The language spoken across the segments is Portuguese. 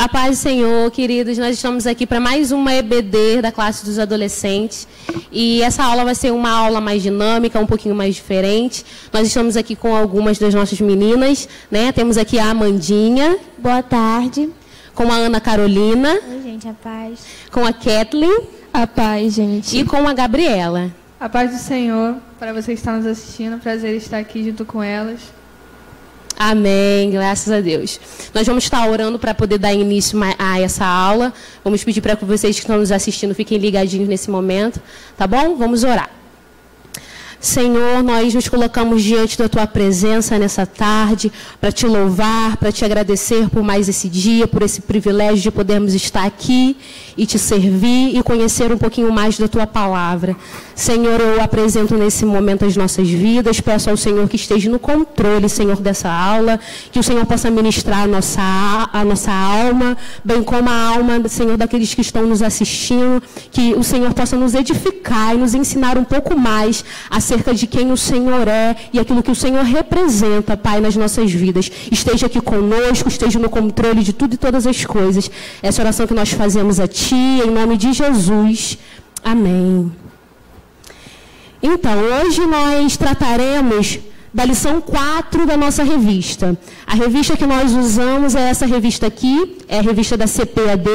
A paz do Senhor, queridos, nós estamos aqui para mais uma EBD da classe dos adolescentes e essa aula vai ser uma aula mais dinâmica, um pouquinho mais diferente. Nós estamos aqui com algumas das nossas meninas, né? Temos aqui a Amandinha. Boa tarde. Com a Ana Carolina. Oi, gente, a paz. Com a Kathleen. A paz, gente. E com a Gabriela. A paz do Senhor, para você que está nos assistindo, prazer estar aqui junto com elas. Amém, graças a Deus. Nós vamos estar orando para poder dar início a essa aula. Vamos pedir para que vocês que estão nos assistindo fiquem ligadinhos nesse momento, tá bom? Vamos orar. Senhor, nós nos colocamos diante da Tua presença nessa tarde para Te louvar, para Te agradecer por mais esse dia, por esse privilégio de podermos estar aqui e Te servir e conhecer um pouquinho mais da Tua palavra. Senhor, eu apresento nesse momento as nossas vidas, peço ao Senhor que esteja no controle, Senhor, dessa aula, que o Senhor possa ministrar a nossa alma, bem como a alma, Senhor, daqueles que estão nos assistindo, que o Senhor possa nos edificar e nos ensinar um pouco mais acerca de quem o Senhor é e aquilo que o Senhor representa, Pai, nas nossas vidas. Esteja aqui conosco, esteja no controle de tudo e todas as coisas. Essa oração que nós fazemos a Ti, em nome de Jesus. Amém. Então, hoje nós trataremos da lição 4 da nossa revista. A revista que nós usamos é essa revista aqui, é a revista da CPAD,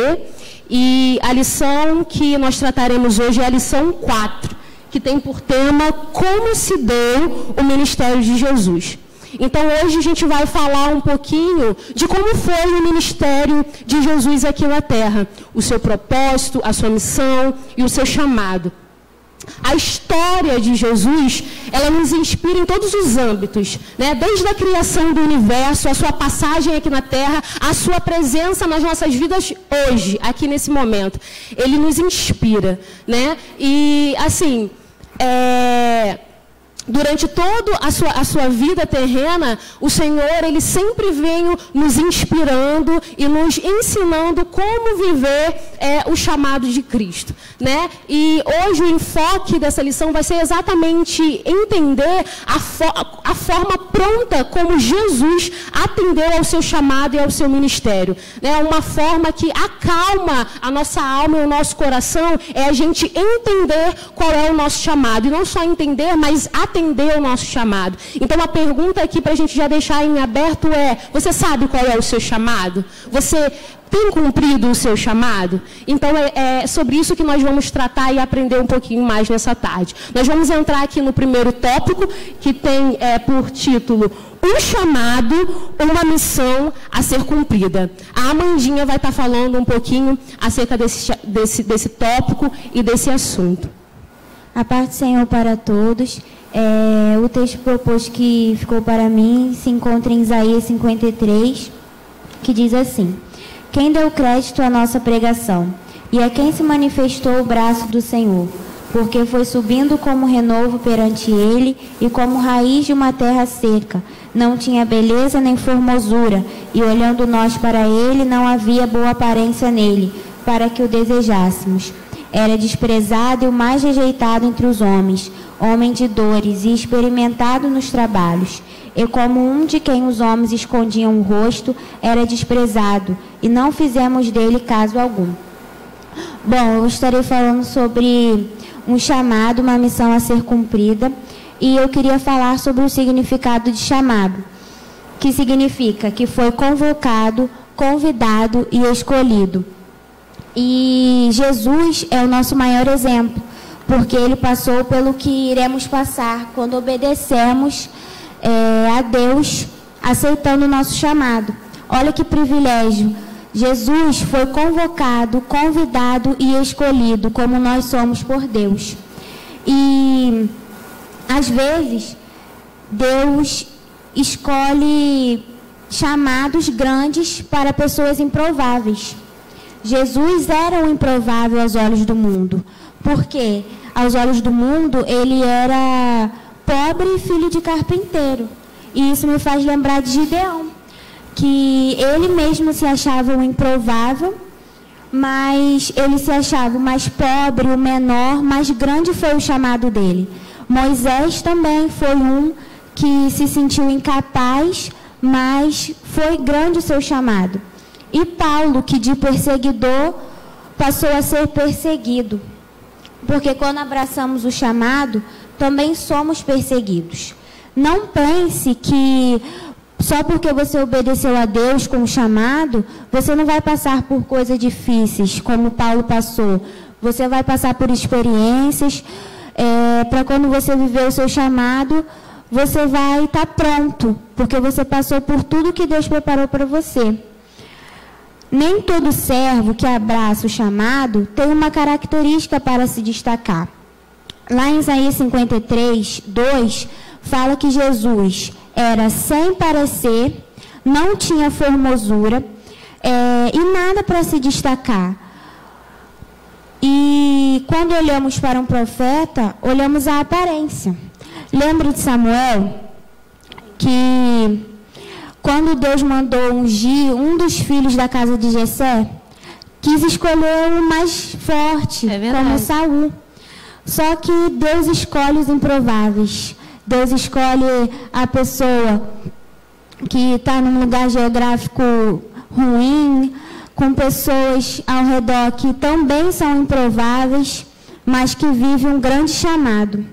e a lição que nós trataremos hoje é a lição 4, que tem por tema Como se deu o ministério de Jesus. Então, hoje a gente vai falar um pouquinho de como foi o ministério de Jesus aqui na Terra, o seu propósito, a sua missão e o seu chamado. A história de Jesus, ela nos inspira em todos os âmbitos, né? Desde a criação do universo, a sua passagem aqui na Terra, a sua presença nas nossas vidas hoje, aqui nesse momento. Ele nos inspira, né? E, assim, durante toda a sua vida terrena, o Senhor, Ele sempre vem nos inspirando e nos ensinando como viver o chamado de Cristo, né? E hoje o enfoque dessa lição vai ser exatamente entender a forma pronta como Jesus atendeu ao seu chamado e ao seu ministério, né? Uma forma que acalma a nossa alma e o nosso coração é a gente entender qual é o nosso chamado, e não só entender, mas atender o nosso chamado. Então, a pergunta aqui para a gente já deixar em aberto é: você sabe qual é o seu chamado? Você tem cumprido o seu chamado? Então, é sobre isso que nós vamos tratar e aprender um pouquinho mais nessa tarde. Nós vamos entrar aqui no primeiro tópico, que tem por título Um chamado, uma missão a ser cumprida. A Amandinha vai estar falando um pouquinho acerca desse tópico e desse assunto. A paz do Senhor para todos. O texto proposto que ficou para mim se encontra em Isaías 53, que diz assim: Quem deu crédito à nossa pregação, e a quem se manifestou o braço do Senhor, porque foi subindo como renovo perante ele, e como raiz de uma terra seca, não tinha beleza nem formosura, e olhando nós para ele, não havia boa aparência nele, para que o desejássemos. Era desprezado e o mais rejeitado entre os homens, homem de dores e experimentado nos trabalhos. E como um de quem os homens escondiam o rosto, era desprezado, e não fizemos dele caso algum. Bom, eu estarei falando sobre um chamado, uma missão a ser cumprida, e eu queria falar sobre o significado de chamado, que significa que foi convocado, convidado e escolhido. E Jesus é o nosso maior exemplo, porque Ele passou pelo que iremos passar quando obedecemos a Deus, aceitando o nosso chamado. Olha que privilégio! Jesus foi convocado, convidado e escolhido, como nós somos por Deus. E, às vezes, Deus escolhe chamados grandes para pessoas improváveis. Jesus era um improvável aos olhos do mundo. Por quê? Aos olhos do mundo, ele era pobre e filho de carpinteiro. E isso me faz lembrar de Gideão, que ele mesmo se achava um improvável, mas ele se achava o mais pobre, o menor, mas grande foi o chamado dele. Moisés também foi um que se sentiu incapaz, mas foi grande o seu chamado. E Paulo, que de perseguidor passou a ser perseguido. Porque quando abraçamos o chamado, também somos perseguidos. Não pense que só porque você obedeceu a Deus com o chamado, você não vai passar por coisas difíceis, como Paulo passou. Você vai passar por experiências, para quando você viver o seu chamado, você vai estar pronto, porque você passou por tudo que Deus preparou para você. Nem todo servo que abraça o chamado tem uma característica para se destacar. Lá em Isaías 53, 2, fala que Jesus era sem parecer, não tinha formosura e nada para se destacar. E quando olhamos para um profeta, olhamos a aparência. Lembra de Samuel, que quando Deus mandou ungir um dos filhos da casa de Jessé, quis escolher o mais forte, como Saul. Só que Deus escolhe os improváveis. Deus escolhe a pessoa que está num lugar geográfico ruim, com pessoas ao redor que também são improváveis, mas que vivem um grande chamado.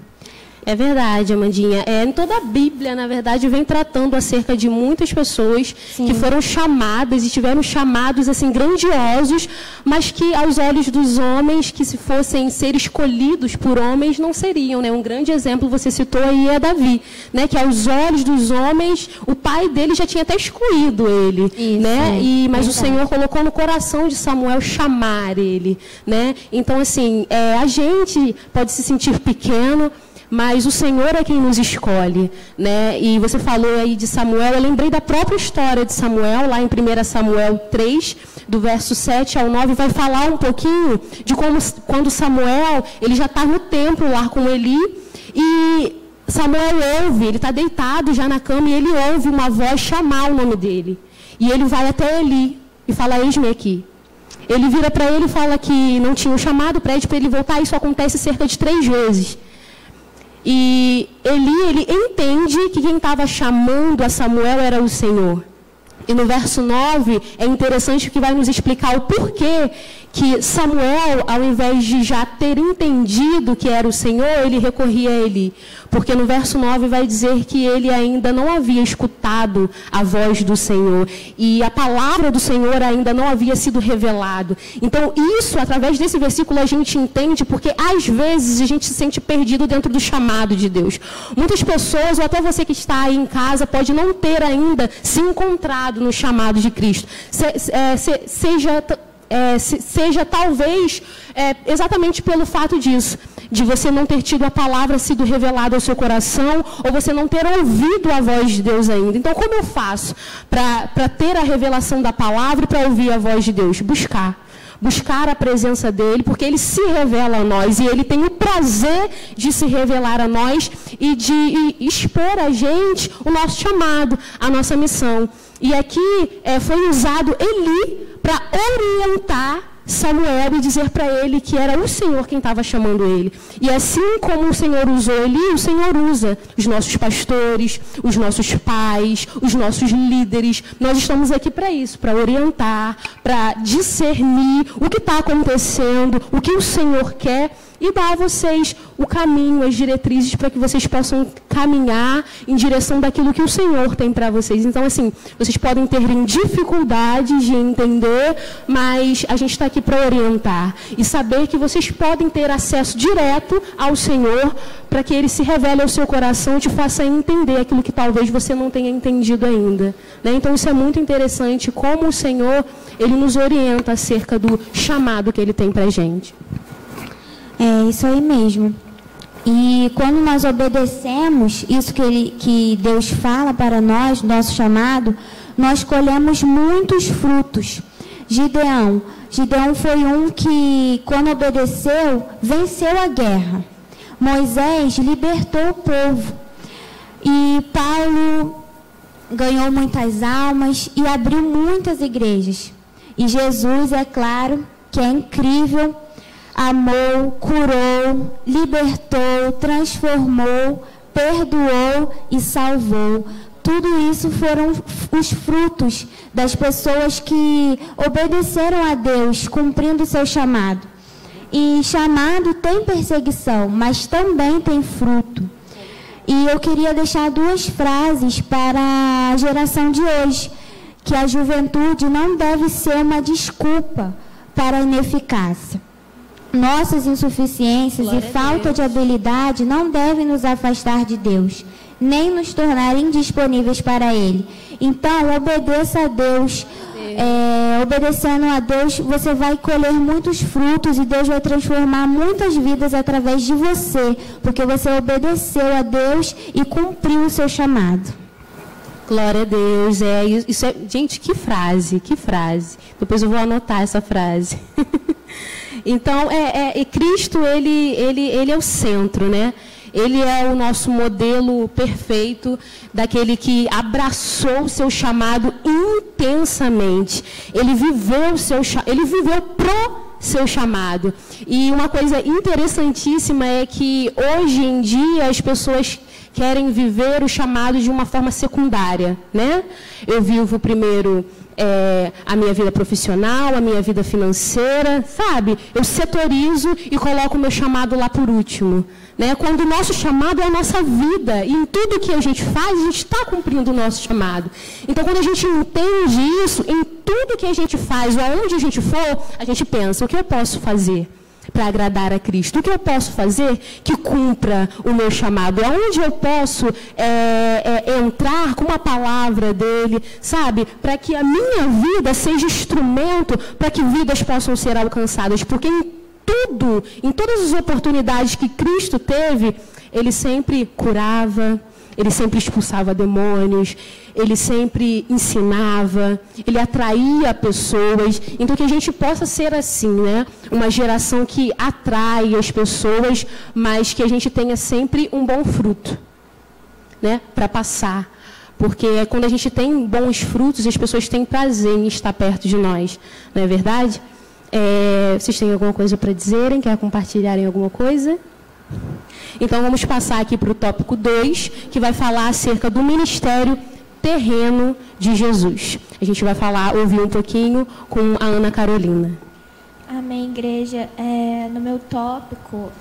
É verdade, Amandinha. Em toda a Bíblia, na verdade, vem tratando acerca de muitas pessoas que foram chamadas e tiveram chamados assim grandiosos, mas que aos olhos dos homens, que se fossem ser escolhidos por homens, não seriam, né? Um grande exemplo, você citou aí, é Davi, né? Que aos olhos dos homens, o pai dele já tinha até excluído ele, isso, né? Mas o Senhor colocou no coração de Samuel chamar ele, né? Então, assim, a gente pode se sentir pequeno, mas o Senhor é quem nos escolhe, né? E você falou aí de Samuel, eu lembrei da própria história de Samuel, lá em 1 Samuel 3, do verso 7 ao 9, vai falar um pouquinho de como, quando Samuel, ele já está no templo lá com Eli, e Samuel ouve, ele está deitado já na cama, e ele ouve uma voz chamar o nome dele. E ele vai até Eli e fala, eis-me aqui. Ele vira para ele e fala que não tinha um chamado, pede para ele voltar, isso acontece cerca de 3 vezes. E Eli, ele entende que quem estava chamando a Samuel era o Senhor. E no verso 9, é interessante que vai nos explicar o porquê que Samuel, ao invés de já ter entendido que era o Senhor, ele recorria a Eli. Porque no verso 9 vai dizer que ele ainda não havia escutado a voz do Senhor. E a palavra do Senhor ainda não havia sido revelado. Então isso, através desse versículo, a gente entende, porque às vezes a gente se sente perdido dentro do chamado de Deus. Muitas pessoas, ou até você que está aí em casa, pode não ter ainda se encontrado no chamado de Cristo. Seja talvez exatamente pelo fato disso, de você não ter tido a palavra sido revelada ao seu coração, ou você não ter ouvido a voz de Deus ainda. Então, como eu faço para ter a revelação da palavra e para ouvir a voz de Deus? Buscar a presença dele, porque ele se revela a nós, e ele tem o prazer de se revelar a nós e de expor a gente o nosso chamado, a nossa missão. E aqui foi usado Eli para orientar Samuel e dizer para ele que era o Senhor quem estava chamando ele. E assim como o Senhor usou Eli, o Senhor usa os nossos pastores, os nossos pais, os nossos líderes. Nós estamos aqui para isso, para orientar, para discernir o que está acontecendo, o que o Senhor quer, e dar a vocês o caminho, as diretrizes para que vocês possam caminhar em direção daquilo que o Senhor tem para vocês. Então, assim, vocês podem ter dificuldades de entender, mas a gente está aqui para orientar e saber que vocês podem ter acesso direto ao Senhor para que Ele se revele ao seu coração e te faça entender aquilo que talvez você não tenha entendido ainda, né? Então, isso é muito interessante, como o Senhor, Ele nos orienta acerca do chamado que Ele tem para a gente. É isso aí mesmo. E quando nós obedecemos isso que Deus fala para nós, nosso chamado, nós colhemos muitos frutos. Gideão foi um que, quando obedeceu, venceu a guerra. Moisés libertou o povo. E Paulo ganhou muitas almas e abriu muitas igrejas. E Jesus, é claro, que é incrível, amou, curou, libertou, transformou, perdoou e salvou. tudo isso foram os frutos das pessoas que obedeceram a Deus, cumprindo o seu chamado. E chamado tem perseguição, mas também tem fruto. E eu queria deixar 2 frases para a geração de hoje, que a juventude não deve ser uma desculpa para a ineficácia. Nossas insuficiências e falta de habilidade não devem nos afastar de Deus, nem nos tornar indisponíveis para Ele. Então, obedeça a Deus. Obedecendo a Deus, você vai colher muitos frutos e Deus vai transformar muitas vidas através de você, porque você obedeceu a Deus e cumpriu o seu chamado. Glória a Deus. Isso é, gente, que frase. Depois eu vou anotar essa frase. Então, Cristo, ele é o centro, né? Ele é o nosso modelo perfeito daquele que abraçou o seu chamado intensamente. Ele viveu pro seu chamado. E uma coisa interessantíssima é que hoje em dia as pessoas querem viver o chamado de uma forma secundária, né? Eu vivo primeiro a minha vida profissional, a minha vida financeira, sabe? Eu setorizo e coloco o meu chamado lá por último. Né? Quando o nosso chamado é a nossa vida, e em tudo que a gente faz, a gente está cumprindo o nosso chamado. Então, quando a gente entende isso, em tudo que a gente faz, ou aonde a gente for, a gente pensa, o que eu posso fazer para agradar a Cristo? O que eu posso fazer que cumpra o meu chamado? Aonde eu posso entrar com uma palavra dele, sabe? Para que a minha vida seja instrumento para que vidas possam ser alcançadas. Porque em todas as oportunidades que Cristo teve, ele sempre curava, ele sempre expulsava demônios, ele sempre ensinava, ele atraía pessoas. Então, que a gente possa ser assim, né? Uma geração que atrai as pessoas, mas que a gente tenha sempre um bom fruto, né? Para passar. Porque quando a gente tem bons frutos, as pessoas têm prazer em estar perto de nós. Não é verdade? Vocês têm alguma coisa para dizerem? Quer compartilharem alguma coisa? Então, vamos passar aqui para o tópico 2, que vai falar acerca do ministério terreno de Jesus. A gente vai ouvir um pouquinho com a Ana Carolina. Amém, igreja. No meu tópico,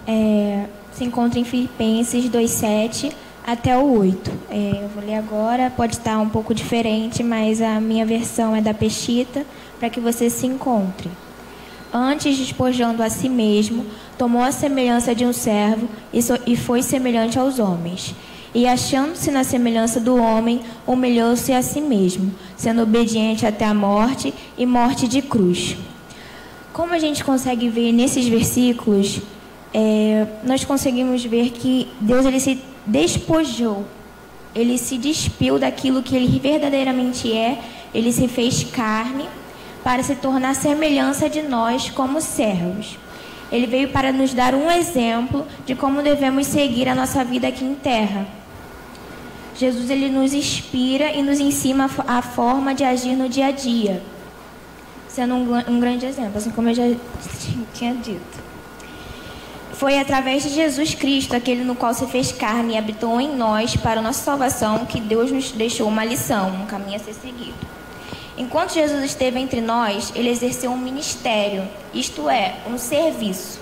se encontra em Filipenses 2:7 até o 8. Eu vou ler agora, pode estar um pouco diferente, mas a minha versão é da Peshitta, para que você se encontre. Antes, despojando a si mesmo, tomou a semelhança de um servo e foi semelhante aos homens. E, achando-se na semelhança do homem, humilhou-se a si mesmo, sendo obediente até a morte e morte de cruz. Como a gente consegue ver nesses versículos, nós conseguimos ver que Deus ele se despojou, ele se despiu daquilo que ele verdadeiramente é, ele se fez carne, para se tornar semelhança de nós como servos. Ele veio para nos dar um exemplo de como devemos seguir a nossa vida aqui em terra. Jesus ele nos inspira e nos ensina a forma de agir no dia a dia, sendo um grande exemplo, assim como eu já tinha dito. Foi através de Jesus Cristo, aquele no qual se fez carne e habitou em nós para a nossa salvação, que Deus nos deixou uma lição, um caminho a ser seguido. Enquanto Jesus esteve entre nós, ele exerceu um ministério, isto é, um serviço.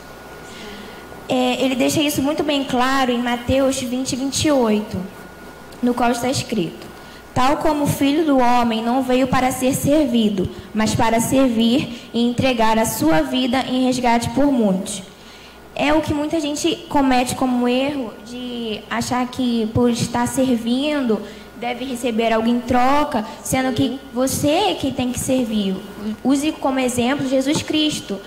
Ele deixa isso muito bem claro em Mateus 20:28, no qual está escrito: tal como o Filho do Homem não veio para ser servido, mas para servir e entregar a sua vida em resgate por muitos. É o que muita gente comete como erro, de achar que por estar servindo deve receber algo em troca, sendo que você que tem que servir. Use como exemplo Jesus Cristo,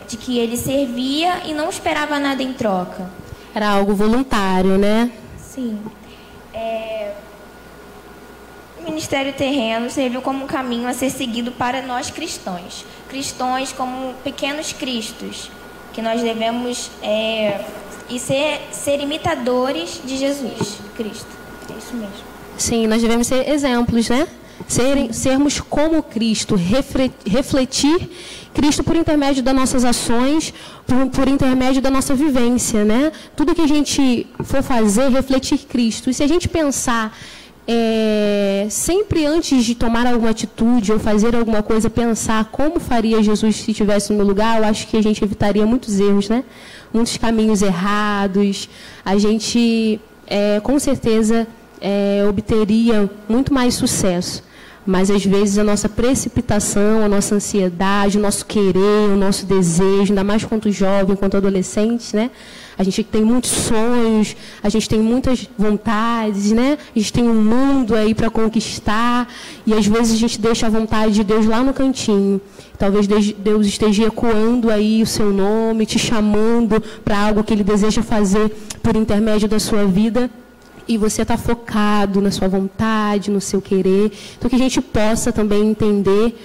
de que ele servia e não esperava nada em troca. Era algo voluntário, né? Sim. O ministério terreno serviu como um caminho a ser seguido para nós cristãos. Cristãos como pequenos cristos, que nós devemos ser imitadores de Jesus Cristo. É isso mesmo. Sim, nós devemos ser exemplos, né? Sermos como Cristo, refletir Cristo por intermédio das nossas ações, por intermédio da nossa vivência, né? Tudo que a gente for fazer, refletir Cristo. E se a gente pensar sempre antes de tomar alguma atitude ou fazer alguma coisa, pensar como faria Jesus se estivesse no meu lugar, eu acho que a gente evitaria muitos erros, né? Muitos caminhos errados. A gente, com certeza, obteria muito mais sucesso. Mas, às vezes, a nossa precipitação, a nossa ansiedade, o nosso querer, o nosso desejo, ainda mais quanto jovem, quanto adolescente, né? A gente tem muitos sonhos, a gente tem muitas vontades, né? A gente tem um mundo aí para conquistar e, às vezes, a gente deixa a vontade de Deus lá no cantinho. Talvez Deus esteja ecoando aí o seu nome, te chamando para algo que Ele deseja fazer por intermédio da sua vida. E você está focado na sua vontade, no seu querer. Então, que a gente possa também entender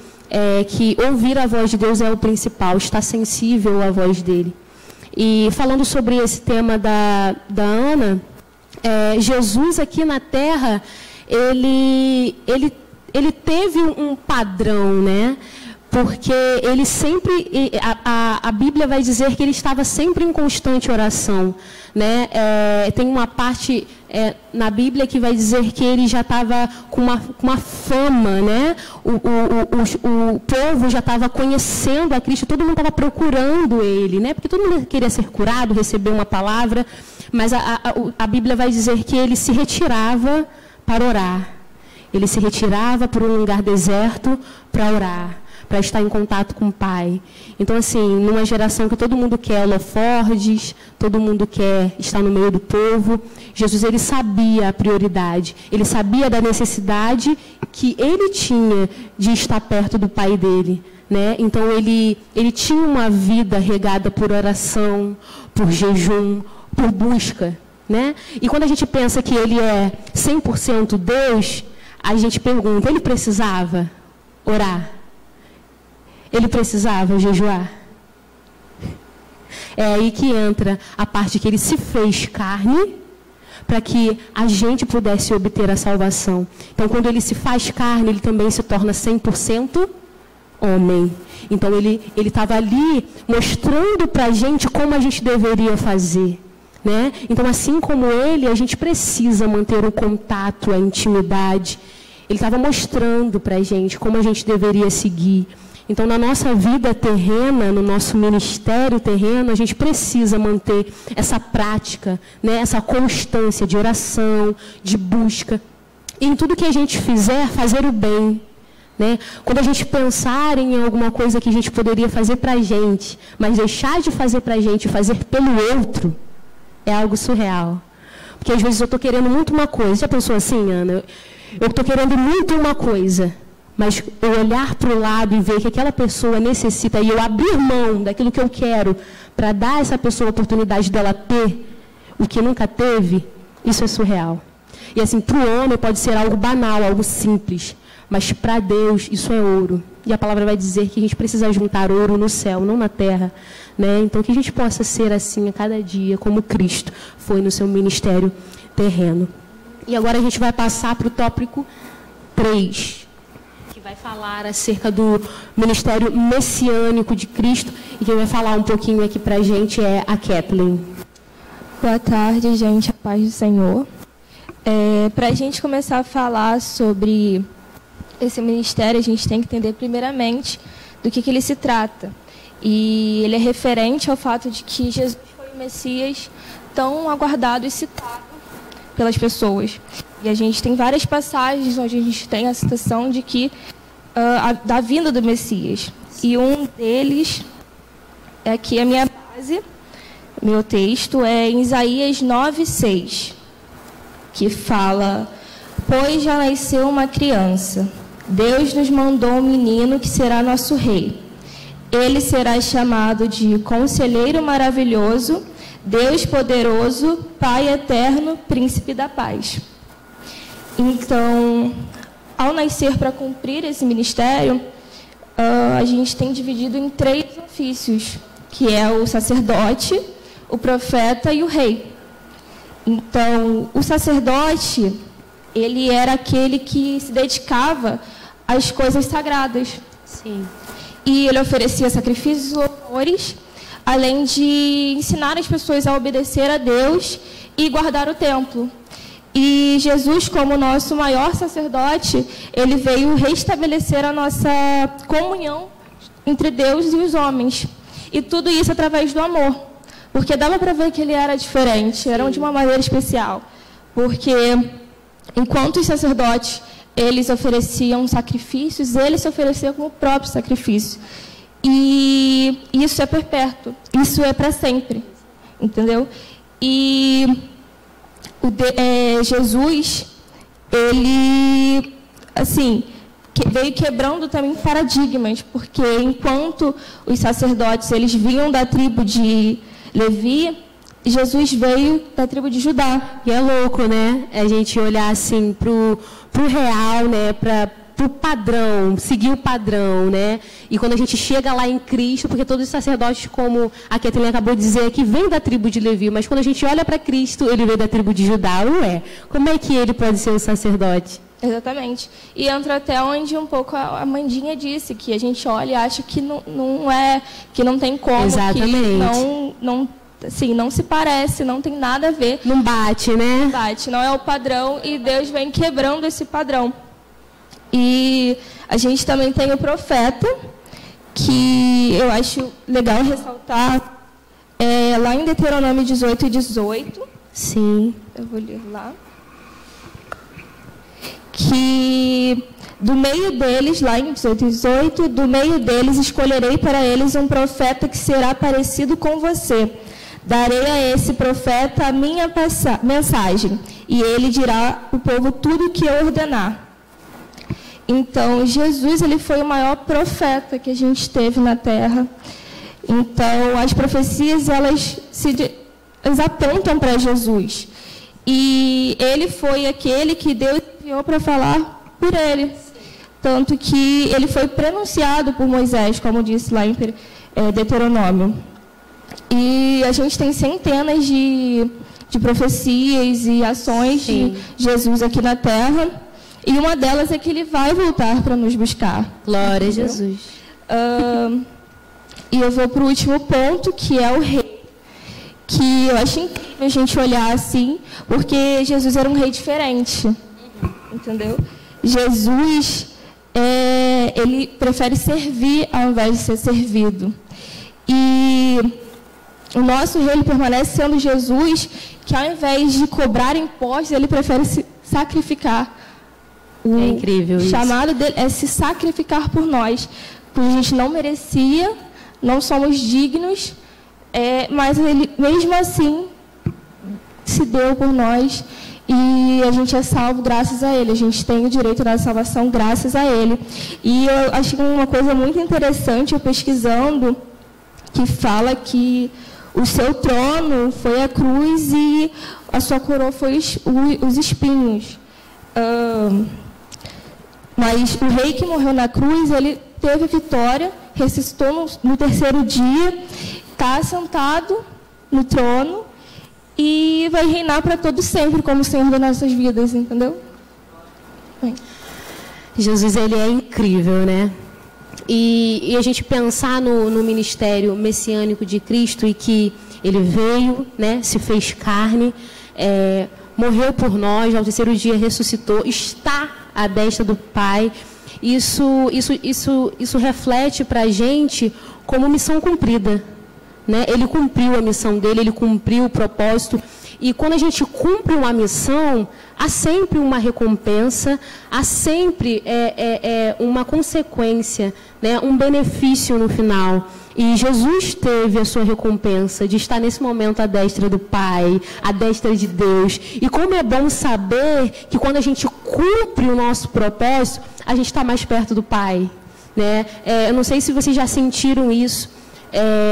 que ouvir a voz de Deus é o principal, estar sensível à voz dEle. E falando sobre esse tema da Ana, Jesus aqui na Terra, ele teve um padrão, né? Porque ele sempre, a Bíblia vai dizer que ele estava sempre em constante oração, né? Tem uma parte na Bíblia que vai dizer que ele já estava com uma fama, né? O povo já estava conhecendo a Cristo, todo mundo estava procurando ele, né? Porque todo mundo queria ser curado, receber uma palavra, mas a Bíblia vai dizer que ele se retirava para orar. Ele se retirava para um lugar deserto para orar, para estar em contato com o Pai. Então, assim, numa geração que todo mundo quer holofordes, todo mundo quer estar no meio do povo, Jesus, ele sabia a prioridade, ele sabia da necessidade que ele tinha de estar perto do Pai dele, né? Então, ele tinha uma vida regada por oração, por jejum, por busca, né? E quando a gente pensa que ele é 100% Deus, a gente pergunta, ele precisava orar? Ele precisava jejuar? É aí que entra a parte que ele se fez carne para que a gente pudesse obter a salvação. Então, quando ele se faz carne, ele também se torna 100% homem. Então, ele estava ali mostrando para a gente como a gente deveria fazer, né? Então, assim como ele, a gente precisa manter o contato, a intimidade. Ele estava mostrando para a gente como a gente deveria seguir. Então, na nossa vida terrena, no nosso ministério terreno, a gente precisa manter essa prática, né? Essa constância de oração, de busca. E em tudo que a gente fizer, fazer o bem, né? Quando a gente pensar em alguma coisa que a gente poderia fazer para a gente, mas deixar de fazer para a gente e fazer pelo outro, é algo surreal. Porque às vezes eu estou querendo muito uma coisa. Já pensou assim, Ana? Eu estou querendo muito uma coisa, mas eu olhar para o lado e ver que aquela pessoa necessita e eu abrir mão daquilo que eu quero para dar a essa pessoa a oportunidade dela ter o que nunca teve, isso é surreal. E assim, para o homem pode ser algo banal, algo simples, mas para Deus isso é ouro. E a palavra vai dizer que a gente precisa juntar ouro no céu, não na terra, né? Então que a gente possa ser assim a cada dia, como Cristo foi no seu ministério terreno. E agora a gente vai passar para o tópico 3, que vai falar acerca do ministério messiânico de Cristo. E quem vai falar um pouquinho aqui para a gente é a Kathleen. Boa tarde, gente. A paz do Senhor. Para a gente começar a falar sobre esse ministério, a gente tem que entender primeiramente do que ele se trata. E ele é referente ao fato de que Jesus foi o Messias tão aguardado e citado pelas pessoas. E a gente tem várias passagens onde a gente tem a citação de que da vinda do Messias. E um deles é aqui a minha base, meu texto é em Isaías 9:6, que fala: pois já nasceu uma criança, Deus nos mandou um menino que será nosso rei. Ele será chamado de Conselheiro Maravilhoso, Deus Poderoso, Pai Eterno, Príncipe da Paz. Então, ao nascer para cumprir esse ministério, a gente tem dividido em 3 ofícios, que é o sacerdote, o profeta e o rei. Então, o sacerdote, ele era aquele que se dedicava às coisas sagradas. Sim. E ele oferecia sacrifícios e louvores, além de ensinar as pessoas a obedecer a Deus e guardar o templo. E Jesus, como nosso maior sacerdote, ele veio restabelecer a nossa comunhão entre Deus e os homens. E tudo isso através do amor. Porque dava para ver que ele era diferente, era de uma maneira especial. Porque enquanto os sacerdotes, eles ofereciam sacrifícios, ele se oferecia como próprio sacrifício. E isso é perpétuo, isso é para sempre, entendeu? E Jesus, ele, assim, veio quebrando também paradigmas, porque enquanto os sacerdotes, eles vinham da tribo de Levi, Jesus veio da tribo de Judá. E é louco, né? A gente olhar assim pro real, né? Pro padrão, seguir o padrão, né? E quando a gente chega lá em Cristo, porque todos os sacerdotes, como a Kathleen acabou de dizer, que vem da tribo de Levi, mas quando a gente olha para Cristo, ele veio da tribo de Judá, ué. Como é que ele pode ser um sacerdote? Exatamente. E entra até onde um pouco a Mandinha disse, que a gente olha e acha que não é, que não tem como, exatamente, que assim, não se parece, não tem nada a ver. Não bate, né? Não bate, não é o padrão, e Deus vem quebrando esse padrão. E a gente também tem o profeta, que eu acho legal ressaltar, lá em Deuteronômio 18:18. Sim. Eu vou ler lá. Que do meio deles, lá em 18:18, do meio deles escolherei para eles um profeta que será parecido com você. Darei a esse profeta a minha mensagem, e ele dirá ao povo tudo o que eu ordenar. Então, Jesus, ele foi o maior profeta que a gente teve na Terra. Então, as profecias, elas apontam para Jesus. E ele foi aquele que Deus enviou para falar por ele. Tanto que ele foi pronunciado por Moisés, como disse lá em Deuteronômio. E a gente tem centenas de profecias e ações de Jesus aqui na Terra. E uma delas é que ele vai voltar para nos buscar. Glória a Jesus. E eu vou para o último ponto, que é o rei. Que eu acho incrível a gente olhar assim, porque Jesus era um rei diferente. Entendeu? Jesus, ele prefere servir ao invés de ser servido. E o nosso rei, ele permanece sendo Jesus, que ao invés de cobrar impostos, ele prefere se sacrificar. É incrível isso. O chamado dele é se sacrificar por nós, porque a gente não merecia, não somos dignos, mas ele, mesmo assim, se deu por nós, e a gente é salvo graças a ele. A gente tem o direito da salvação graças a ele. E eu acho uma coisa muito interessante, eu pesquisando, que fala que o seu trono foi a cruz e a sua coroa foi os espinhos. Mas o rei que morreu na cruz, ele teve vitória, ressuscitou no terceiro dia, está sentado no trono e vai reinar para todo sempre como Senhor das nossas vidas, entendeu? Bem. Jesus, ele é incrível, né? E a gente pensar no ministério messiânico de Cristo, e que ele veio, né, se fez carne, morreu por nós, ao terceiro dia ressuscitou, está à destra do Pai. Isso reflete para a gente como missão cumprida, né? Ele cumpriu a missão dele, ele cumpriu o propósito. E quando a gente cumpre uma missão, há sempre uma recompensa, há sempre uma consequência, né? Um benefício no final. E Jesus teve a sua recompensa de estar nesse momento à destra do Pai, à destra de Deus. E como é bom saber que quando a gente cumpre o nosso propósito, a gente está mais perto do Pai, né? Eu não sei se vocês já sentiram isso,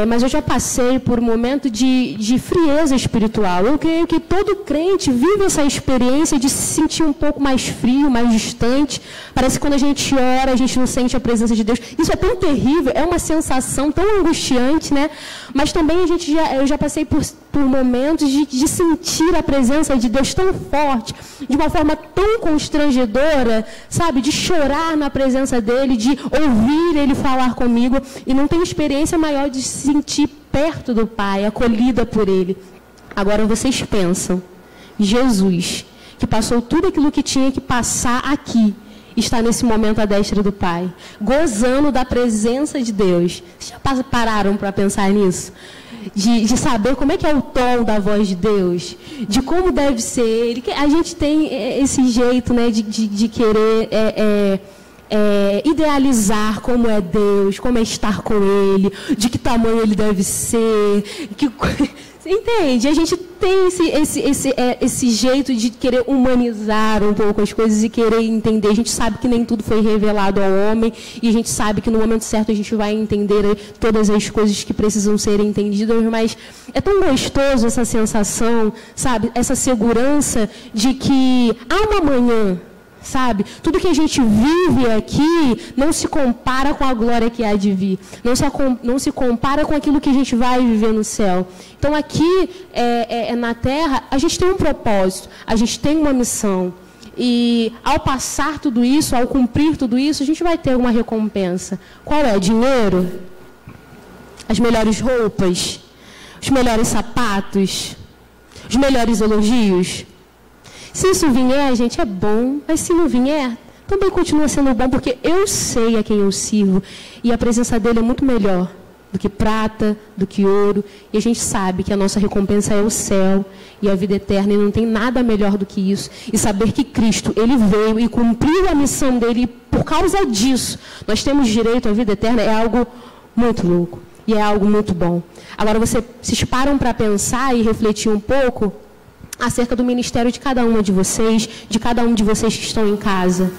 mas eu já passei por um momento de frieza espiritual. Eu creio que todo crente vive essa experiência de se sentir um pouco mais frio, mais distante. Parece que quando a gente ora, a gente não sente a presença de Deus. Isso é tão terrível, é uma sensação tão angustiante, né? Mas também eu já passei por momentos de sentir a presença de Deus tão forte, de uma forma tão constrangedora, sabe? De chorar na presença dEle, de ouvir Ele falar comigo. E não tem experiência maior de se sentir perto do Pai, acolhida por Ele. Agora vocês pensam, Jesus, que passou tudo aquilo que tinha que passar aqui, está nesse momento à destra do Pai, gozando da presença de Deus. Vocês já pararam para pensar nisso? De saber como é que é o tom da voz de Deus, de como deve ser Ele. A gente tem esse jeito, né, de querer idealizar como é Deus, como é estar com Ele, de que tamanho Ele deve ser. Entende? A gente tem esse jeito de querer humanizar um pouco as coisas e querer entender. A gente sabe que nem tudo foi revelado ao homem e a gente sabe que no momento certo a gente vai entender todas as coisas que precisam ser entendidas, mas é tão gostoso essa sensação, sabe? Essa segurança de que há uma manhã, sabe? Tudo que a gente vive aqui não se compara com a glória que há de vir. Não se compara com aquilo que a gente vai viver no céu. Então, aqui na Terra, a gente tem um propósito, a gente tem uma missão. E, ao passar tudo isso, ao cumprir tudo isso, a gente vai ter uma recompensa. Qual é? Dinheiro? As melhores roupas? Os melhores sapatos? Os melhores elogios? Se isso vier, gente, é bom, mas se não vier, também continua sendo bom, porque eu sei a quem eu sirvo, e a presença dele é muito melhor do que prata, do que ouro, e a gente sabe que a nossa recompensa é o céu e a vida eterna, e não tem nada melhor do que isso. E saber que Cristo, Ele veio e cumpriu a missão dele, e por causa disso, nós temos direito à vida eterna, é algo muito louco, e é algo muito bom. Agora, vocês param para pensar e refletir um pouco acerca do ministério de cada uma de vocês, de cada um de vocês que estão em casa.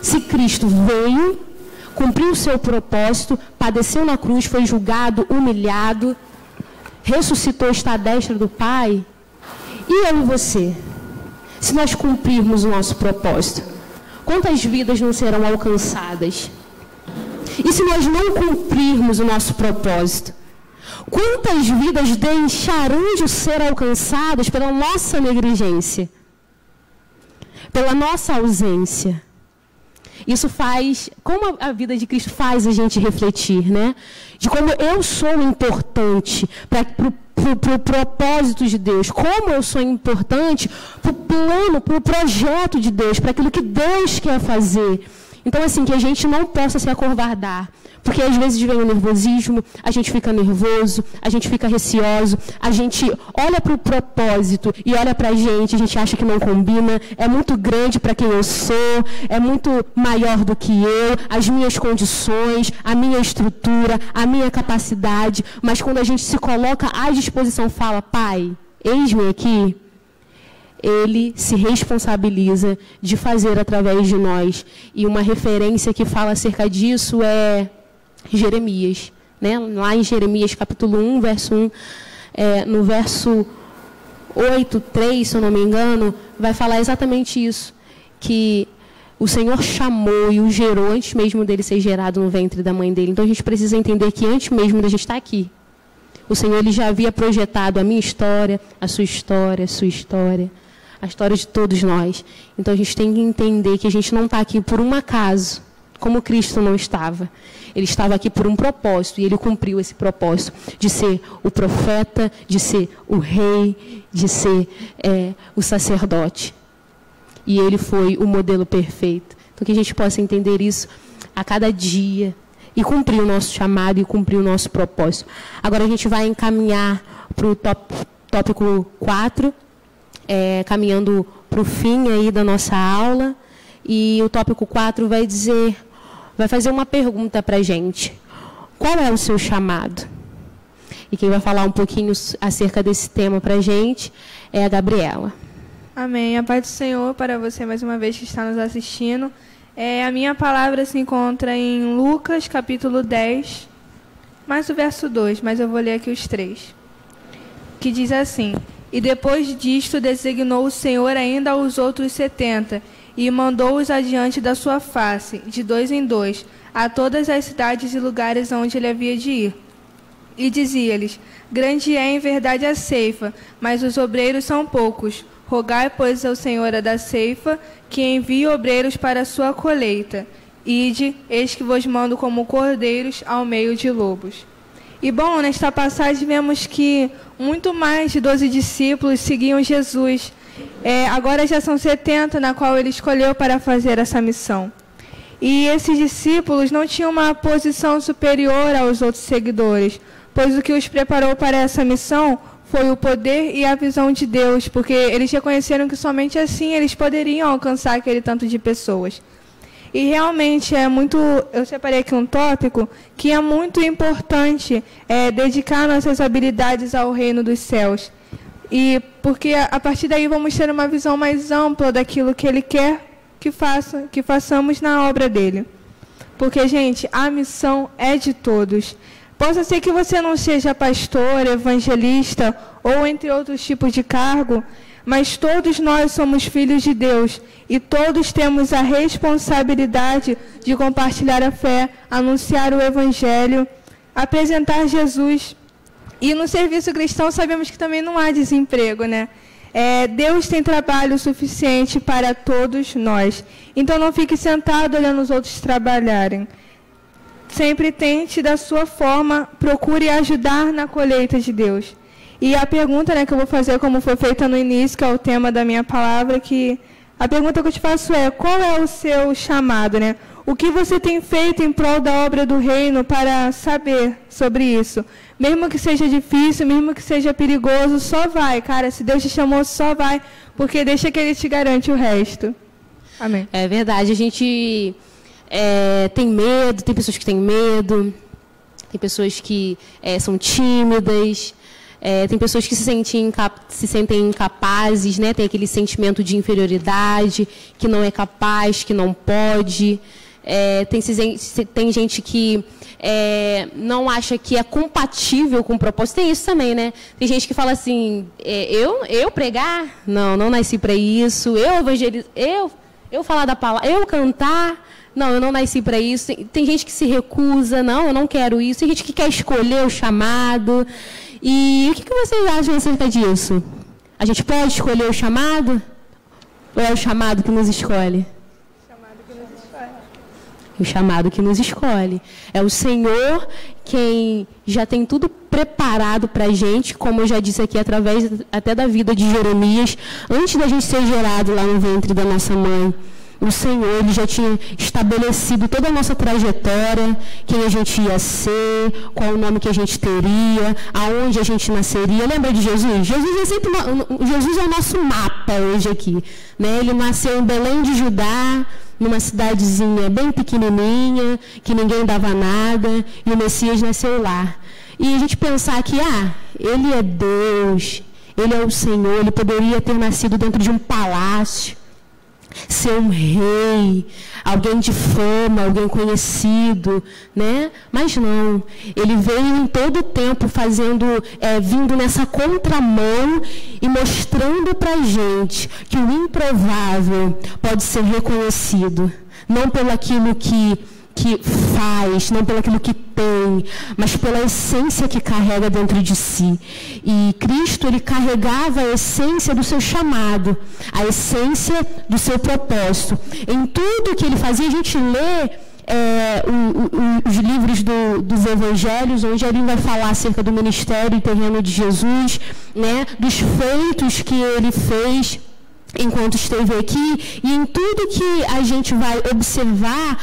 Se Cristo veio, cumpriu o seu propósito, padeceu na cruz, foi julgado, humilhado, ressuscitou, está à destra do Pai, e eu e você? Se nós cumprirmos o nosso propósito, quantas vidas não serão alcançadas? E se nós não cumprirmos o nosso propósito, quantas vidas deixarão de ser alcançadas pela nossa negligência, pela nossa ausência? Isso faz, como a vida de Cristo faz a gente refletir, né? De como eu sou importante para o propósito de Deus, como eu sou importante para o plano, para o projeto de Deus, para aquilo que Deus quer fazer. Então, assim, que a gente não possa se acovardar, porque às vezes vem o nervosismo, a gente fica nervoso, a gente fica receoso, a gente olha para o propósito e olha para a gente acha que não combina, é muito grande para quem eu sou, é muito maior do que eu, as minhas condições, a minha estrutura, a minha capacidade, mas quando a gente se coloca à disposição, fala, Pai, eis-me aqui, Ele se responsabiliza de fazer através de nós. E uma referência que fala acerca disso é Jeremias, né? Lá em Jeremias capítulo 1, verso 1, no verso 8, 3, se eu não me engano, vai falar exatamente isso, que o Senhor chamou e o gerou antes mesmo dele ser gerado no ventre da mãe dele. Então a gente precisa entender que antes mesmo da gente estar aqui, o Senhor ele já havia projetado a minha história, a sua história, a história de todos nós. Então a gente tem que entender que a gente não está aqui por um acaso, como Cristo não estava. Ele estava aqui por um propósito, e ele cumpriu esse propósito de ser o profeta, de ser o rei, de ser o sacerdote. E ele foi o modelo perfeito. Então que a gente possa entender isso a cada dia e cumprir o nosso chamado e cumprir o nosso propósito. Agora a gente vai encaminhar para o tópico 4, caminhando para o fim aí da nossa aula. E o tópico 4 vai fazer uma pergunta para a gente. Qual é o seu chamado? E quem vai falar um pouquinho acerca desse tema para a gente é a Gabriela. Amém. A paz do Senhor para você mais uma vez que está nos assistindo. A minha palavra se encontra em Lucas, capítulo 10, mais o verso 2, mas eu vou ler aqui os 3. Que diz assim: E depois disto designou o Senhor ainda aos outros 70, e mandou-os adiante da sua face, de 2 em 2, a todas as cidades e lugares onde ele havia de ir. E dizia-lhes: Grande é em verdade a ceifa, mas os obreiros são poucos. Rogai, pois, ao Senhor da ceifa, que envie obreiros para a sua colheita. Ide, eis que vos mando como cordeiros ao meio de lobos. E bom, nesta passagem vemos que muito mais de 12 discípulos seguiam Jesus. Agora já são 70 na qual ele escolheu para fazer essa missão. E esses discípulos não tinham uma posição superior aos outros seguidores, pois o que os preparou para essa missão foi o poder e a visão de Deus, porque eles reconheceram que somente assim eles poderiam alcançar aquele tanto de pessoas. E realmente eu separei aqui um tópico que é muito importante dedicar nossas habilidades ao reino dos céus. E porque a partir daí vamos ter uma visão mais ampla daquilo que ele quer que façamos na obra dele. Porque, gente, a missão é de todos. Possa ser que você não seja pastor, evangelista ou entre outros tipos de cargo, mas todos nós somos filhos de Deus e todos temos a responsabilidade de compartilhar a fé, anunciar o evangelho, apresentar Jesus. E no serviço cristão sabemos que também não há desemprego, né? Deus tem trabalho suficiente para todos nós. Então não fique sentado olhando os outros trabalharem. Sempre tente da sua forma, procure ajudar na colheita de Deus. E a pergunta, né, que eu vou fazer, como foi feita no início, que é o tema da minha palavra, a pergunta que eu te faço é: qual é o seu chamado, né? O que você tem feito em prol da obra do reino para saber sobre isso? Mesmo que seja difícil, mesmo que seja perigoso, só vai, cara. Se Deus te chamou, só vai, porque deixa que Ele te garante o resto. Amém. É verdade. A gente tem medo, tem pessoas que têm medo, tem pessoas que são tímidas, tem pessoas que se sentem incapazes, né? Tem aquele sentimento de inferioridade, que não é capaz, que não pode. Tem gente que não acha que é compatível com o propósito. Tem isso também, né? Tem gente que fala assim: eu pregar? Não nasci para isso. Eu evangelizar? Eu falar da palavra? Eu cantar? Não, eu não nasci para isso. Tem gente que se recusa: não, eu não quero isso. Tem gente que quer escolher o chamado. E o que vocês acham acerca disso? A gente pode escolher o chamado? Ou é o chamado que nos escolhe? O chamado que nos escolhe. É o Senhor quem já tem tudo preparado para a gente, como eu já disse aqui, através até da vida de Jeremias, antes da gente ser gerado lá no ventre da nossa mãe. O Senhor, Ele já tinha estabelecido toda a nossa trajetória, quem a gente ia ser, qual o nome que a gente teria, aonde a gente nasceria. Lembra de Jesus? Jesus é o nosso mapa hoje aqui, né? Ele nasceu em Belém de Judá, numa cidadezinha bem pequenininha, que ninguém dava nada, e o Messias nasceu lá. E a gente pensar que, Ele é Deus, Ele é o Senhor, Ele poderia ter nascido dentro de um palácio, ser um rei, alguém de fama, alguém conhecido, né? Mas não, ele veio em todo o tempo vindo nessa contramão e mostrando para a gente que o improvável pode ser reconhecido, não pelo aquilo que faz, não pelo aquilo que tem, mas pela essência que carrega dentro de si. E Cristo, Ele carregava a essência do seu chamado, a essência do seu propósito. Em tudo que Ele fazia, a gente lê os livros dos evangelhos, onde Ele vai falar acerca do ministério terreno de Jesus, né, dos feitos que Ele fez enquanto esteve aqui, e em tudo que a gente vai observar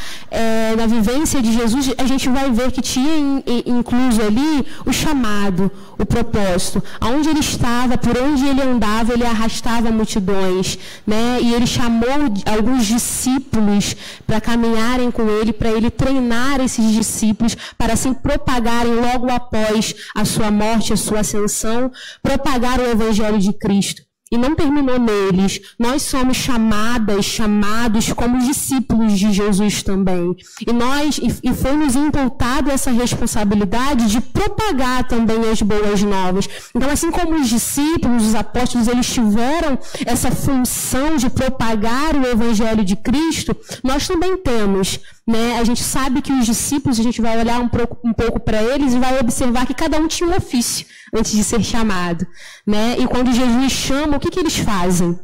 na vivência de Jesus, a gente vai ver que tinha incluso ali o chamado, o propósito. Aonde ele estava, por onde ele andava, ele arrastava multidões, né? E ele chamou alguns discípulos para caminharem com ele, para ele treinar esses discípulos, para assim propagarem logo após a sua morte, a sua ascensão, propagar o evangelho de Cristo. E não terminou neles. Nós somos chamados como discípulos de Jesus também. E foi-nos imputado essa responsabilidade de propagar também as boas novas. Então, assim como os discípulos, os apóstolos, eles tiveram essa função de propagar o evangelho de Cristo, nós também temos, né? A gente sabe que os discípulos, a gente vai olhar um pouco para eles e vai observar que cada um tinha um ofício antes de ser chamado, né? E quando Jesus chama, o que eles fazem?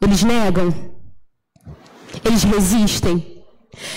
Eles negam? Eles resistem?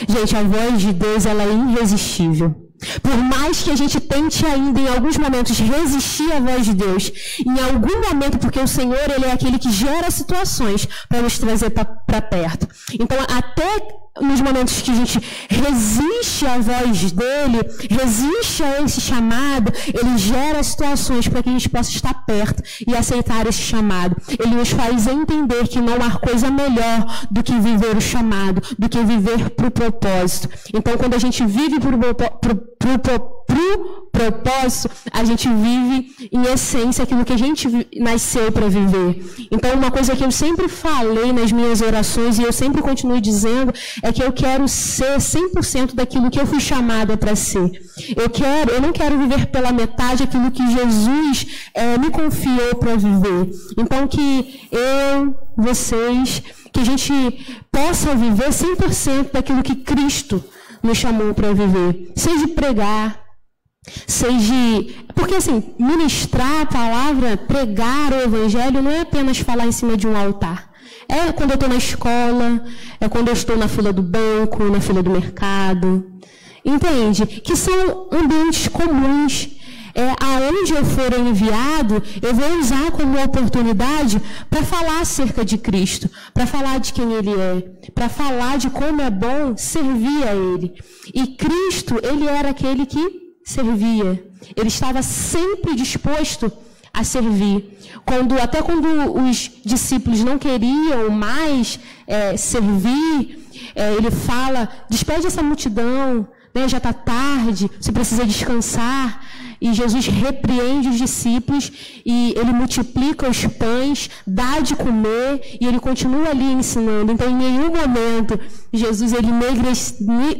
Gente, a voz de Deus, ela é irresistível. Por mais que a gente tente ainda, em alguns momentos, resistir à voz de Deus, em algum momento, porque o Senhor, Ele é aquele que gera situações para nos trazer para perto. Então, até nos momentos que a gente resiste à voz dEle, resiste a esse chamado, Ele gera situações para que a gente possa estar perto e aceitar esse chamado. Ele nos faz entender que não há coisa melhor do que viver o chamado, do que viver para o propósito. Então, quando a gente vive para o propósito, a gente vive, em essência, aquilo que a gente nasceu para viver. Então, uma coisa que eu sempre falei nas minhas orações, e eu sempre continuo dizendo, é que eu quero ser 100% daquilo que eu fui chamada para ser. Eu não quero viver pela metade aquilo que Jesus me confiou para viver. Então, que vocês, que a gente possa viver 100% daquilo que Cristo nos chamou para viver. Seja pregar, seja... Porque, assim, ministrar a palavra, pregar o evangelho, não é apenas falar em cima de um altar. É quando eu estou na escola, é quando eu estou na fila do banco, na fila do mercado. Entende? Que são ambientes comuns. Aonde eu for enviado, eu vou usar como oportunidade para falar acerca de Cristo, para falar de quem Ele é, para falar de como é bom servir a Ele. E Cristo, Ele era aquele que servia. Ele estava sempre disposto a servir. Até quando os discípulos não queriam mais servir, Ele fala, despede essa multidão, né, já está tarde, você precisa descansar. E Jesus repreende os discípulos e Ele multiplica os pães, dá de comer e Ele continua ali ensinando. Então, em nenhum momento, Jesus ele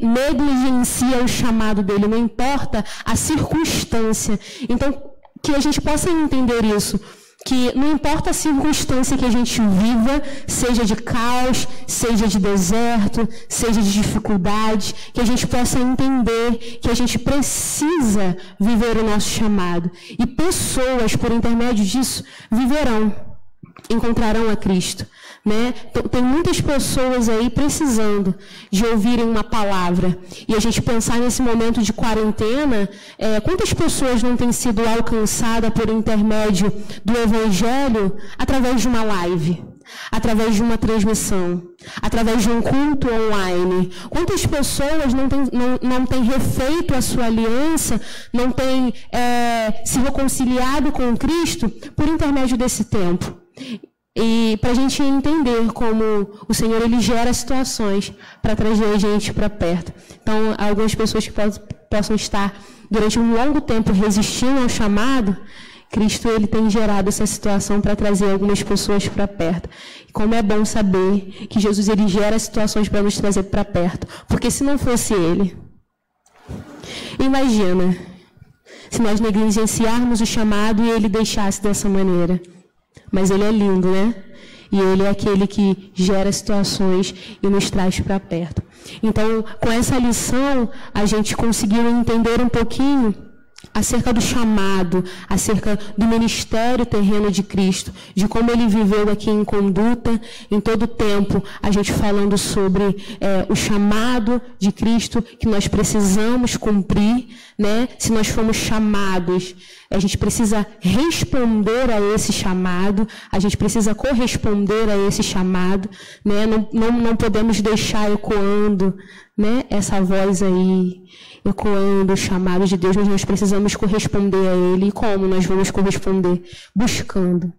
negligencia o chamado dele, não importa a circunstância. Então, que a gente possa entender isso, que não importa a circunstância que a gente viva, seja de caos, seja de deserto, seja de dificuldade, que a gente possa entender que a gente precisa viver o nosso chamado. E pessoas, por intermédio disso, encontrarão a Cristo. Né? Tem muitas pessoas aí precisando de ouvirem uma palavra. E a gente pensar nesse momento de quarentena, quantas pessoas não têm sido alcançadas por intermédio do Evangelho através de uma live, através de uma transmissão, através de um culto online? Quantas pessoas não têm refeito a sua aliança, não têm se reconciliado com Cristo por intermédio desse tempo? E para a gente entender como o Senhor ele gera situações para trazer a gente para perto. Então, algumas pessoas que possam estar durante um longo tempo resistindo ao chamado, Cristo ele tem gerado essa situação para trazer algumas pessoas para perto. E como é bom saber que Jesus ele gera situações para nos trazer para perto. Porque se não fosse Ele, imagina se nós negligenciarmos o chamado e Ele deixasse dessa maneira. Mas Ele é lindo, né? E Ele é aquele que gera situações e nos traz para perto. Então, com essa lição, a gente conseguiu entender um pouquinho acerca do chamado, acerca do ministério terreno de Cristo, de como Ele viveu aqui em Conduta, em todo o tempo, a gente falando sobre o chamado de Cristo que nós precisamos cumprir, né? Se nós fomos chamados, a gente precisa responder a esse chamado, a gente precisa corresponder a esse chamado, né? Não podemos deixar ecoando, né, essa voz aí, ecoando o chamado de Deus, mas nós precisamos corresponder a Ele. E como nós vamos corresponder? Buscando.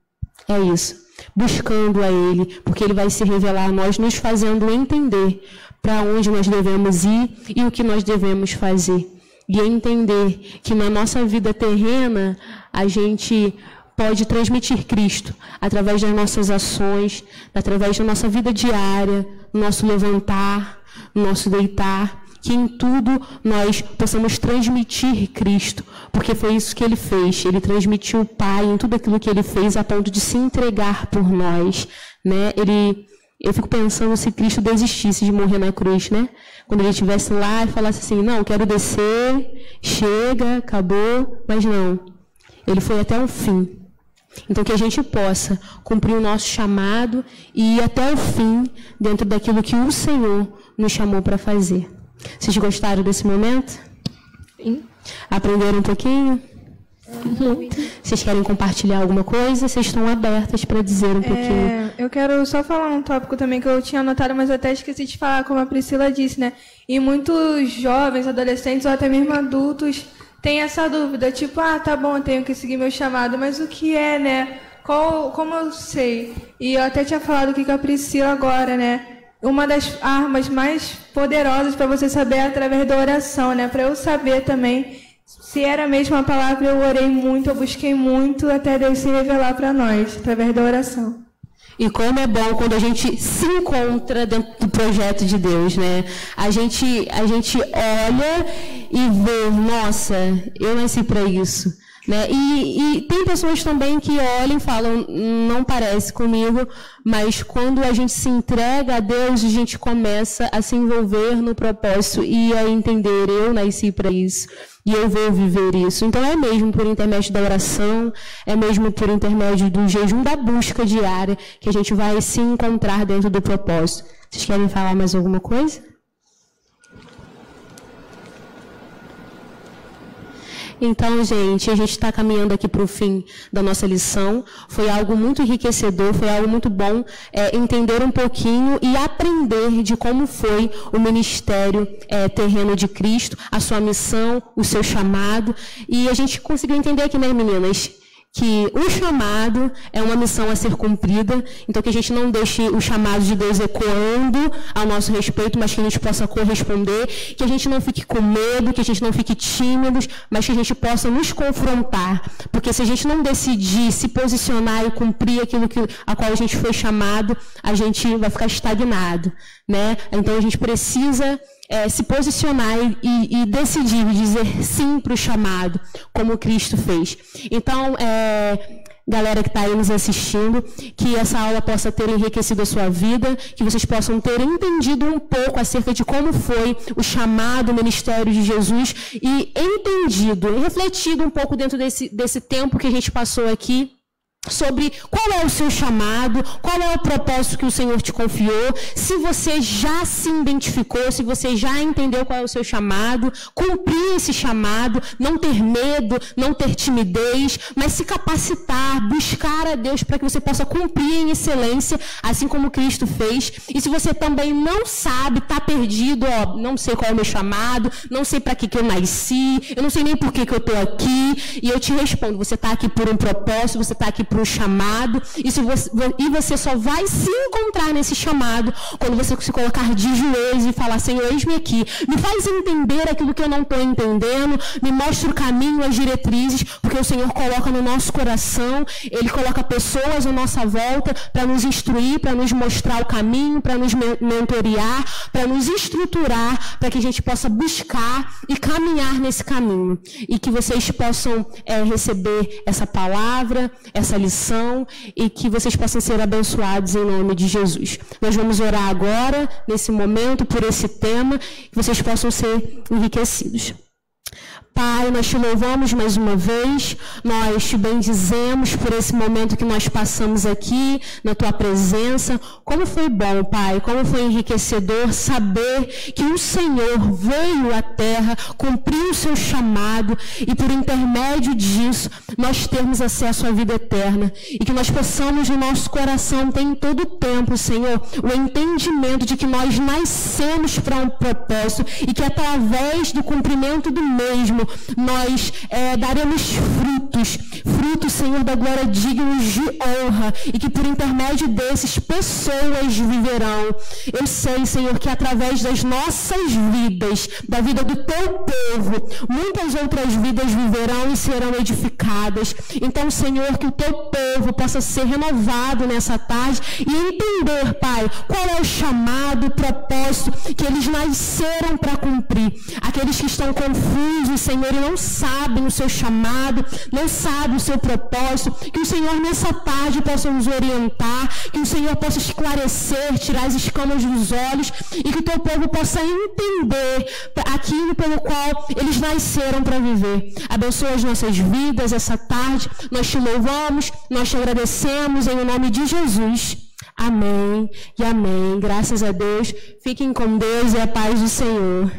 É isso. Buscando a Ele, porque Ele vai se revelar a nós, nos fazendo entender para onde nós devemos ir e o que nós devemos fazer. E entender que na nossa vida terrena, a gente pode transmitir Cristo através das nossas ações, através da nossa vida diária, no nosso levantar, no nosso deitar, que em tudo nós possamos transmitir Cristo, porque foi isso que Ele fez. Ele transmitiu o Pai em tudo aquilo que Ele fez a ponto de se entregar por nós, né? Eu fico pensando se Cristo desistisse de morrer na cruz, né? Quando Ele estivesse lá e falasse assim, não, quero descer, chega, acabou, mas não. Ele foi até o fim. Então, que a gente possa cumprir o nosso chamado e ir até o fim dentro daquilo que o Senhor nos chamou para fazer. Vocês gostaram desse momento? Sim. Aprenderam um pouquinho? Vocês querem compartilhar alguma coisa? Vocês estão abertas para dizer um pouquinho. Eu quero só falar um tópico também que eu tinha anotado, mas eu até esqueci de falar, como a Priscila disse, né? E muitos jovens, adolescentes ou até mesmo adultos têm essa dúvida, tipo, tá bom, eu tenho que seguir meu chamado, mas o que é, né? Como eu sei? E eu até tinha falado aqui com a Priscila agora, né? Uma das armas mais poderosas para você saber é através da oração, né? Para eu saber também se era mesmo a palavra, eu orei muito, eu busquei muito até Deus se revelar para nós, através da oração. E como é bom quando a gente se encontra dentro do projeto de Deus, né? A gente olha e vê, nossa, eu nasci para isso. Né? E tem pessoas também que olham e falam, não parece comigo, mas quando a gente se entrega a Deus, a gente começa a se envolver no propósito e a entender, eu nasci para isso e eu vou viver isso. Então é mesmo por intermédio da oração, é mesmo por intermédio do jejum, da busca diária, que a gente vai se encontrar dentro do propósito. Vocês querem falar mais alguma coisa? Então, gente, a gente está caminhando aqui para o fim da nossa lição. Foi algo muito enriquecedor, foi algo muito bom entender um pouquinho e aprender de como foi o ministério terreno de Cristo, a sua missão, o seu chamado. E a gente conseguiu entender aqui, né, meninas, que o chamado é uma missão a ser cumprida, então que a gente não deixe o chamado de Deus ecoando ao nosso respeito, mas que a gente possa corresponder, que a gente não fique com medo, que a gente não fique tímidos, mas que a gente possa nos confrontar, porque se a gente não decidir se posicionar e cumprir aquilo a qual a gente foi chamado, a gente vai ficar estagnado, né? Então a gente precisa se posicionar e decidir dizer sim para o chamado, como Cristo fez. Então, galera que está aí nos assistindo, que essa aula possa ter enriquecido a sua vida, que vocês possam ter entendido um pouco acerca de como foi o chamado, o ministério de Jesus e entendido, refletido um pouco dentro desse tempo que a gente passou aqui, sobre qual é o seu chamado, qual é o propósito que o Senhor te confiou, se você já se identificou, se você já entendeu qual é o seu chamado, cumprir esse chamado, não ter medo, não ter timidez, mas se capacitar, buscar a Deus para que você possa cumprir em excelência, assim como Cristo fez. E se você também não sabe, está perdido, não sei qual é o meu chamado, não sei para que eu nasci, eu não sei nem por que eu estou aqui, e eu te respondo, você está aqui por um propósito, você está aqui para o chamado, e você só vai se encontrar nesse chamado quando você se colocar de joelhos e falar, Senhor, eis-me aqui, me faz entender aquilo que eu não estou entendendo, me mostra o caminho, as diretrizes, porque o Senhor coloca no nosso coração, Ele coloca pessoas à nossa volta para nos instruir, para nos mostrar o caminho, para nos mentorear, para nos estruturar, para que a gente possa buscar e caminhar nesse caminho, e que vocês possam receber essa palavra, essa lição, e que vocês possam ser abençoados em nome de Jesus. Nós vamos orar agora, nesse momento, por esse tema, que vocês possam ser enriquecidos. Pai, nós te louvamos mais uma vez, nós te bendizemos por esse momento que nós passamos aqui, na tua presença. Como foi bom, Pai, como foi enriquecedor saber que o Senhor veio à terra, cumpriu o seu chamado e por intermédio disso nós termos acesso à vida eterna. E que nós possamos no nosso coração ter em todo o tempo, Senhor, o entendimento de que nós nascemos para um propósito e que através do cumprimento do mesmo nós daremos frutos, Senhor, da glória dignos de honra, e que por intermédio desses pessoas viverão. Eu sei, Senhor, que através das nossas vidas, da vida do teu povo, muitas outras vidas viverão e serão edificadas. Então, Senhor, que o teu povo possa ser renovado nessa tarde e entender, Pai, qual é o chamado, o propósito que eles nasceram para cumprir. Aqueles que estão confusos, Senhor, e não sabem o seu chamado, não sabem o seu propósito, que o Senhor nessa tarde possa nos orientar, que o Senhor possa esclarecer, tirar as escamas dos olhos, e que o teu povo possa entender aquilo pelo qual eles nasceram para viver. Abençoa as nossas vidas essa tarde, nós te louvamos, nós te agradecemos em nome de Jesus. Amém e amém. Graças a Deus. Fiquem com Deus e a paz do Senhor.